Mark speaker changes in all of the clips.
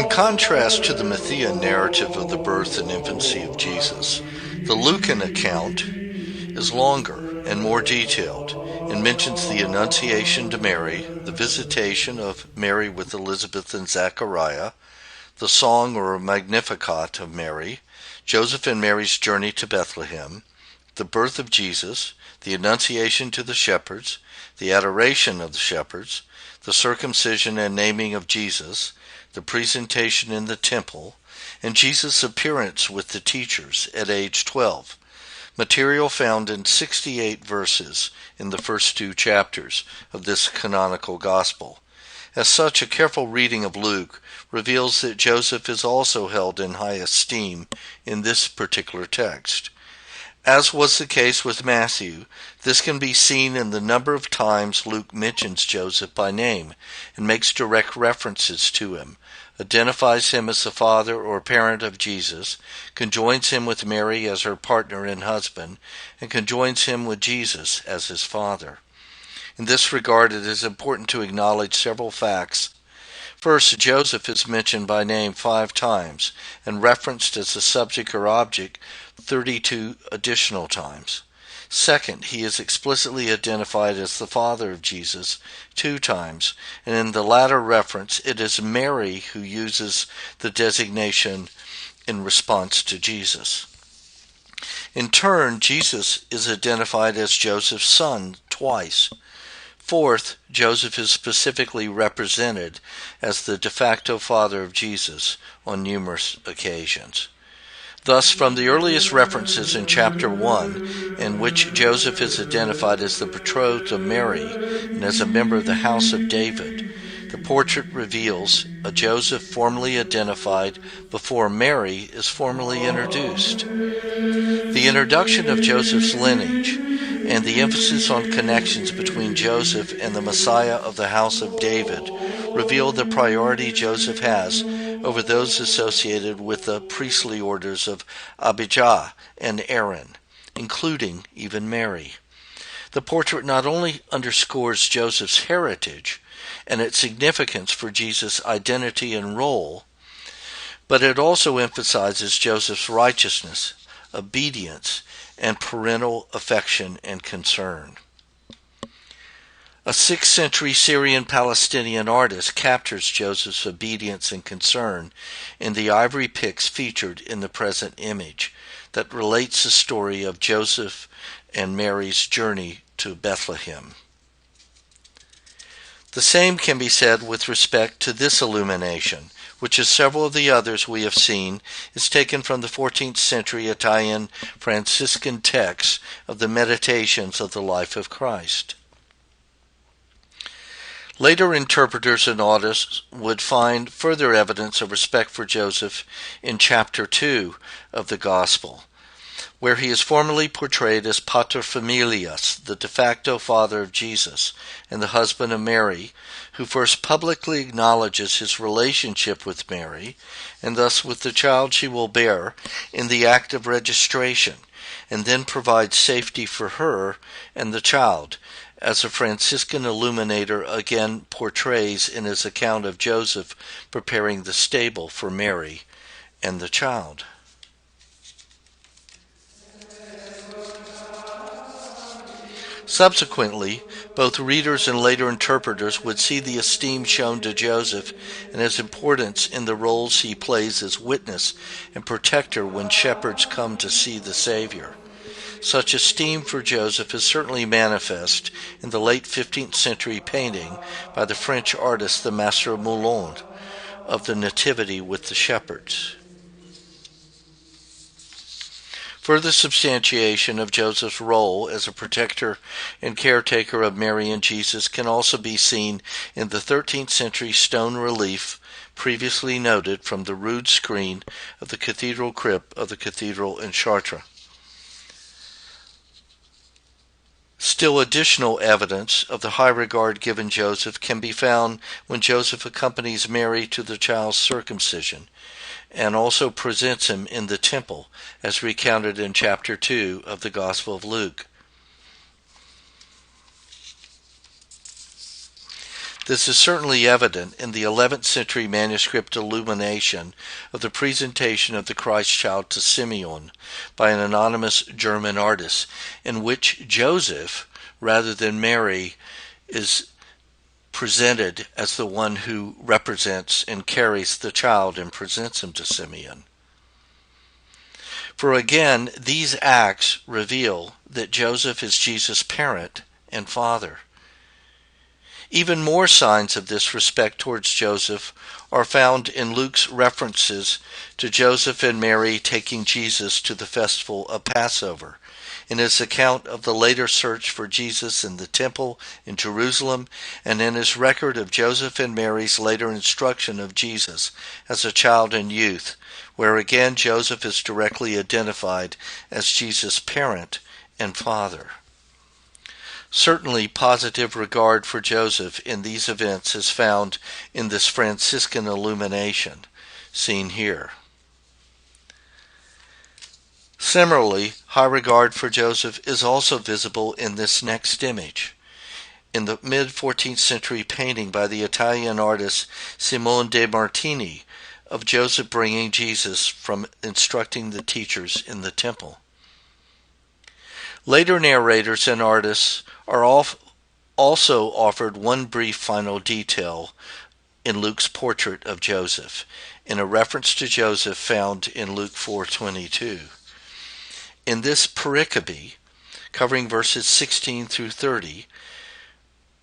Speaker 1: contrast to the Matthean narrative of the birth and infancy of Jesus, the Lucan account is longer and more detailed and mentions the Annunciation to Mary, the visitation of Mary with Elizabeth and Zachariah, the song or Magnificat of Mary, Joseph and Mary's journey to Bethlehem, the birth of Jesus, the Annunciation to the shepherds, the adoration of the shepherds, the circumcision and naming of Jesus, the presentation in the temple, and Jesus' appearance with the teachers at age 12. Material found in 68 verses in the first 2 chapters of this canonical gospel. As such, a careful reading of Luke reveals that Joseph is also held in high esteem in this particular text. As was the case with Matthew, this can be seen in the number of times Luke mentions Joseph by name and makes direct references to him, identifies him as the father or parent of Jesus, conjoins him with Mary as her partner and husband, and conjoins him with Jesus as his father. In this regard, it is important to acknowledge several facts. First, Joseph is mentioned by name 5 times and referenced as the subject or object 32 additional times. Second, he is explicitly identified as the father of Jesus 2 times, and in the latter reference, it is Mary who uses the designation in response to Jesus. In turn, Jesus is identified as Joseph's son twice. Fourth, Joseph is specifically represented as the de facto father of Jesus on numerous occasions. Thus, from the earliest references in chapter 1, in which Joseph is identified as the betrothed of Mary and as a member of the house of David, the portrait reveals a Joseph formally identified before Mary is formally introduced. The introduction of Joseph's lineage and the emphasis on connections between Joseph and the Messiah of the house of David reveal the priority Joseph has over those associated with the priestly orders of Abijah and Aaron, including even Mary. The portrait not only underscores Joseph's heritage and its significance for Jesus' identity and role, but it also emphasizes Joseph's righteousness, obedience, and parental affection and concern. A 6th century Syrian-Palestinian artist captures Joseph's obedience and concern in the ivory pyx featured in the present image that relates the story of Joseph and Mary's journey to Bethlehem. The same can be said with respect to this illumination, which, as several of the others we have seen, is taken from the 14th century Italian Franciscan text of the Meditations of the Life of Christ. Later interpreters and artists would find further evidence of respect for Joseph in chapter 2 of the Gospel, where he is formally portrayed as pater familias, the de facto father of Jesus and the husband of Mary, who first publicly acknowledges his relationship with Mary, and thus with the child she will bear, in the act of registration, and then provides safety for her and the child, as a Franciscan illuminator again portrays in his account of Joseph preparing the stable for Mary and the child. Subsequently, both readers and later interpreters would see the esteem shown to Joseph and his importance in the roles he plays as witness and protector when shepherds come to see the Savior. Such esteem for Joseph is certainly manifest in the late 15th century painting by the French artist the Master of Moulin of the Nativity with the shepherds. Further substantiation of Joseph's role as a protector and caretaker of Mary and Jesus can also be seen in the 13th century stone relief previously noted from the rood screen of the cathedral crypt of the cathedral in Chartres. Still additional evidence of the high regard given Joseph can be found when Joseph accompanies Mary to the child's circumcision, and also presents him in the temple, as recounted in chapter 2 of the Gospel of Luke. This is certainly evident in the 11th century manuscript illumination of the presentation of the Christ child to Simeon by an anonymous German artist, in which Joseph, rather than Mary, is presented as the one who represents and carries the child and presents him to Simeon. For again, these acts reveal that Joseph is Jesus' parent and father. Even more signs of this respect towards Joseph are found in Luke's references to Joseph and Mary taking Jesus to the festival of Passover, in his account of the later search for Jesus in the temple in Jerusalem, and in his record of Joseph and Mary's later instruction of Jesus as a child and youth, where again Joseph is directly identified as Jesus' parent and father. Certainly positive regard for Joseph in these events is found in this Franciscan illumination, seen here. Similarly, high regard for Joseph is also visible in this next image, in the mid-14th century painting by the Italian artist Simone de Martini of Joseph bringing Jesus from instructing the teachers in the temple. Later narrators and artists are also offered one brief final detail in Luke's portrait of Joseph, in a reference to Joseph found in Luke 4:22. In this pericope, covering verses 16 through 30,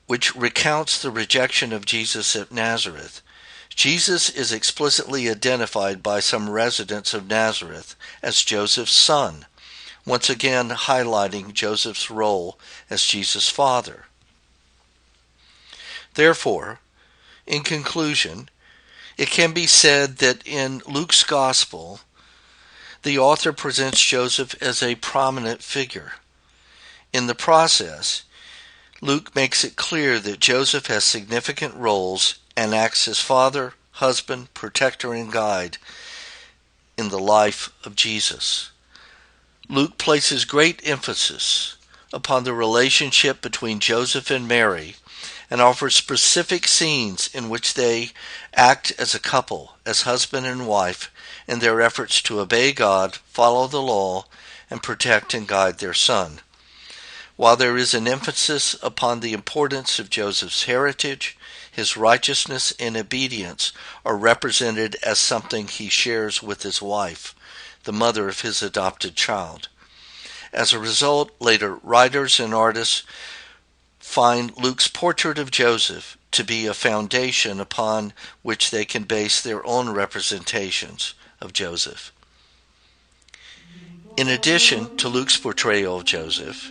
Speaker 1: which recounts the rejection of Jesus at Nazareth, Jesus is explicitly identified by some residents of Nazareth as Joseph's son, once again highlighting Joseph's role as Jesus' father. Therefore, in conclusion, it can be said that in Luke's Gospel, the author presents Joseph as a prominent figure. In the process, Luke makes it clear that Joseph has significant roles and acts as father, husband, protector, and guide in the life of Jesus. Luke places great emphasis upon the relationship between Joseph and Mary and offers specific scenes in which they act as a couple, as husband and wife, in their efforts to obey God, follow the law, and protect and guide their son. While there is an emphasis upon the importance of Joseph's heritage, his righteousness and obedience are represented as something he shares with his wife, the mother of his adopted child. As a result, later writers and artists find Luke's portrait of Joseph to be a foundation upon which they can base their own representations of Joseph. In addition to Luke's portrayal of Joseph,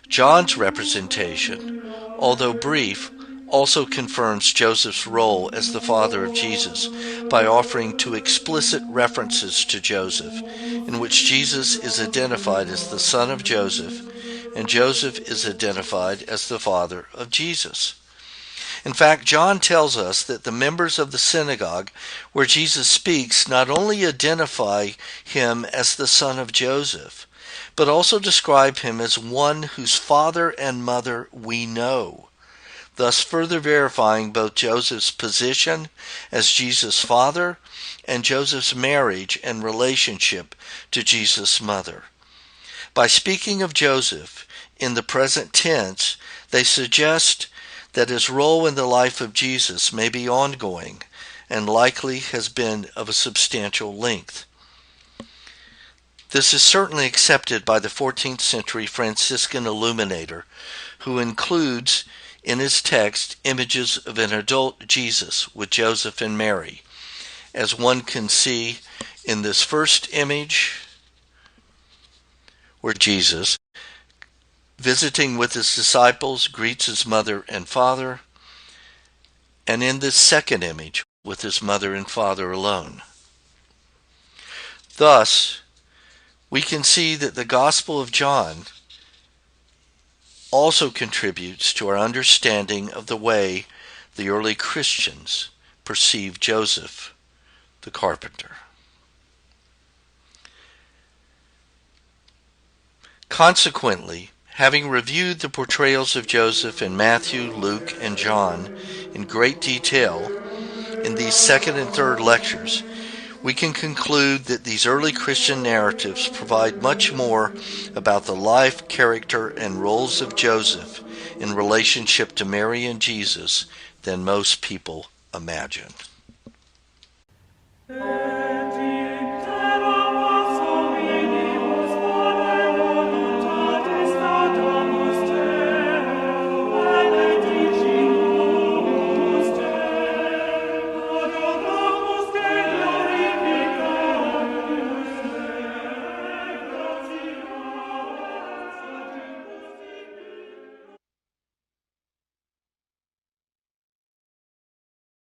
Speaker 1: John's representation, although brief, also confirms Joseph's role as the father of Jesus by offering two explicit references to Joseph, in which Jesus is identified as the son of Joseph, and Joseph is identified as the father of Jesus. In fact, John tells us that the members of the synagogue where Jesus speaks not only identify him as the son of Joseph, but also describe him as one whose father and mother we know, thus further verifying both Joseph's position as Jesus' father and Joseph's marriage and relationship to Jesus' mother. By speaking of Joseph in the present tense, they suggest that his role in the life of Jesus may be ongoing and likely has been of a substantial length. This is certainly accepted by the 14th century Franciscan illuminator, who includes in his text images of an adult Jesus with Joseph and Mary, as one can see in this first image where Jesus, visiting with his disciples, greets his mother and father, and in this second image with his mother and father alone. Thus, we can see that the Gospel of John also contributes to our understanding of the way the early Christians perceived Joseph, the carpenter. Consequently, Having reviewed the portrayals of Joseph in Matthew, Luke, and John in great detail in these second and third lectures, we can conclude that these early Christian narratives provide much more about the life, character, and roles of Joseph in relationship to Mary and Jesus than most people imagine.